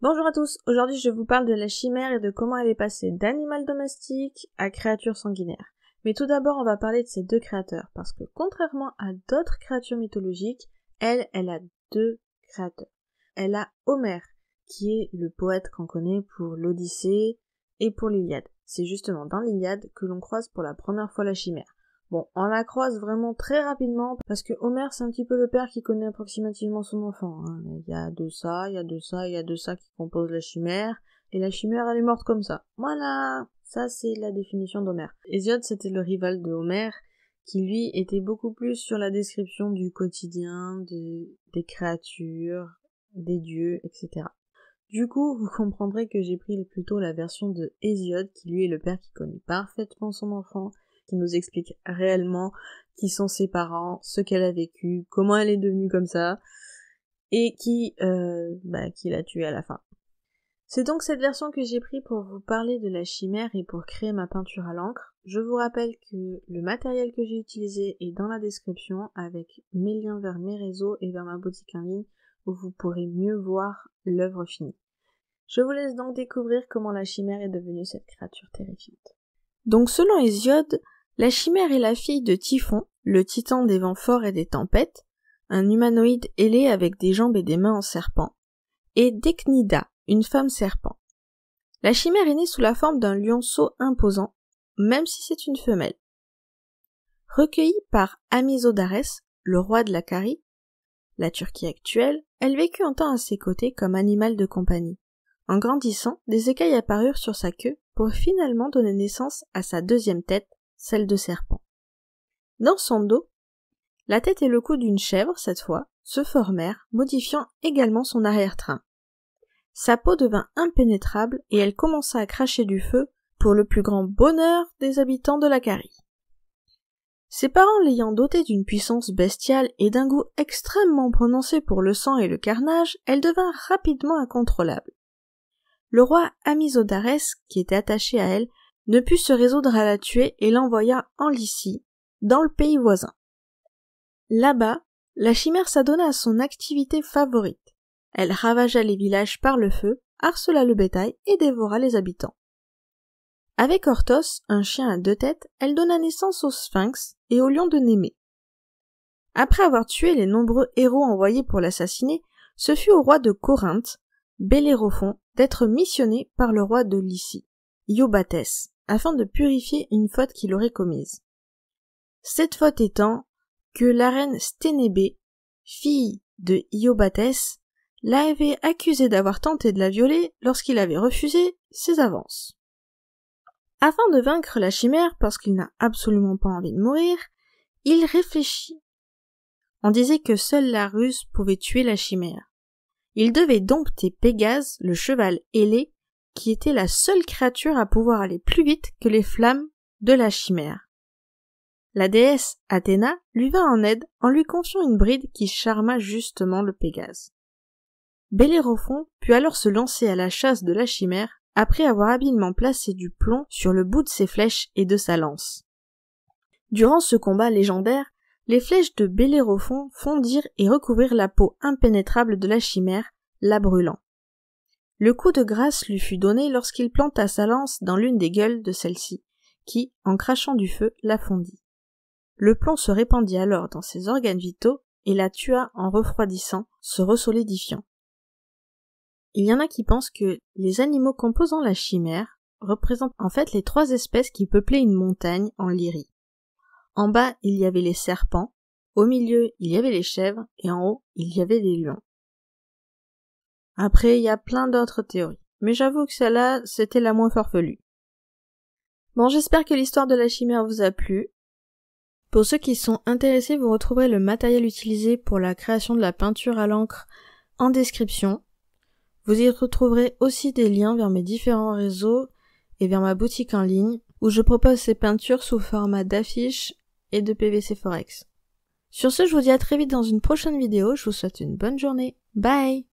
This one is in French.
Bonjour à tous, aujourd'hui je vous parle de la chimère et de comment elle est passée d'animal domestique à créature sanguinaire. Mais tout d'abord on va parler de ses deux créateurs, parce que contrairement à d'autres créatures mythologiques, elle a deux créateurs. Elle a Homère, qui est le poète qu'on connaît pour l'Odyssée et pour l'Iliade. C'est justement dans l'Iliade que l'on croise pour la première fois la chimère. Bon, on la croise vraiment très rapidement, parce que Homère, c'est un petit peu le père qui connaît approximativement son enfant. Il y a de ça qui composent la chimère, et la chimère, elle est morte comme ça. Voilà, ça c'est la définition d'Homère. Hésiode, c'était le rival de Homère, qui lui était beaucoup plus sur la description du quotidien, des créatures, des dieux, etc. Du coup, vous comprendrez que j'ai pris plutôt la version de Hésiode, qui lui est le père qui connaît parfaitement son enfant, qui nous explique réellement qui sont ses parents, ce qu'elle a vécu, comment elle est devenue comme ça, et qui l'a tuée à la fin. C'est donc cette version que j'ai pris pour vous parler de la chimère et pour créer ma peinture à l'encre. Je vous rappelle que le matériel que j'ai utilisé est dans la description avec mes liens vers mes réseaux et vers ma boutique en ligne où vous pourrez mieux voir l'œuvre finie. Je vous laisse donc découvrir comment la chimère est devenue cette créature terrifiante. Donc selon Hésiode, la chimère est la fille de Typhon, le titan des vents forts et des tempêtes, un humanoïde ailé avec des jambes et des mains en serpent, et d'Ecnida, une femme serpent. La chimère est née sous la forme d'un lionceau imposant, même si c'est une femelle. Recueillie par Amisodarès, le roi de la Carie, la Turquie actuelle, elle vécut un temps à ses côtés comme animal de compagnie. En grandissant, des écailles apparurent sur sa queue pour finalement donner naissance à sa deuxième tête, celle de serpent. Dans son dos, la tête et le cou d'une chèvre, cette fois, se formèrent, modifiant également son arrière-train. Sa peau devint impénétrable et elle commença à cracher du feu pour le plus grand bonheur des habitants de la Carie. Ses parents l'ayant dotée d'une puissance bestiale et d'un goût extrêmement prononcé pour le sang et le carnage, elle devint rapidement incontrôlable. Le roi Amisodarès, qui était attaché à elle, ne put se résoudre à la tuer et l'envoya en Lycie, dans le pays voisin. Là-bas, la chimère s'adonna à son activité favorite. Elle ravagea les villages par le feu, harcela le bétail et dévora les habitants. Avec Orthos, un chien à deux têtes, elle donna naissance au Sphinx et au lion de Némée. Après avoir tué les nombreux héros envoyés pour l'assassiner, ce fut au roi de Corinthe, Bellérophon, d'être missionné par le roi de Lycie, Iobatès, afin de purifier une faute qu'il aurait commise. Cette faute étant que la reine Sténébé, fille de Iobatès, l'avait accusé d'avoir tenté de la violer lorsqu'il avait refusé ses avances. Afin de vaincre la chimère, parce qu'il n'a absolument pas envie de mourir, il réfléchit. On disait que seule la ruse pouvait tuer la chimère. Il devait dompter Pégase, le cheval ailé, qui était la seule créature à pouvoir aller plus vite que les flammes de la chimère. La déesse Athéna lui vint en aide en lui confiant une bride qui charma justement le Pégase. Bellérophon put alors se lancer à la chasse de la chimère après avoir habilement placé du plomb sur le bout de ses flèches et de sa lance. Durant ce combat légendaire, les flèches de Bellérophon fondirent et recouvrirent la peau impénétrable de la chimère, la brûlant. Le coup de grâce lui fut donné lorsqu'il planta sa lance dans l'une des gueules de celle-ci, qui, en crachant du feu, la fondit. Le plomb se répandit alors dans ses organes vitaux et la tua en refroidissant, se resolidifiant. Il y en a qui pensent que les animaux composant la chimère représentent en fait les trois espèces qui peuplaient une montagne en Lyrie. En bas, il y avait les serpents, au milieu, il y avait les chèvres, et en haut, il y avait les lions. Après, il y a plein d'autres théories, mais j'avoue que celle-là, c'était la moins farfelue. Bon, j'espère que l'histoire de la chimère vous a plu. Pour ceux qui sont intéressés, vous retrouverez le matériel utilisé pour la création de la peinture à l'encre en description. Vous y retrouverez aussi des liens vers mes différents réseaux et vers ma boutique en ligne, où je propose ces peintures sous format d'affiches et de PVC Forex. Sur ce, je vous dis à très vite dans une prochaine vidéo, je vous souhaite une bonne journée. Bye!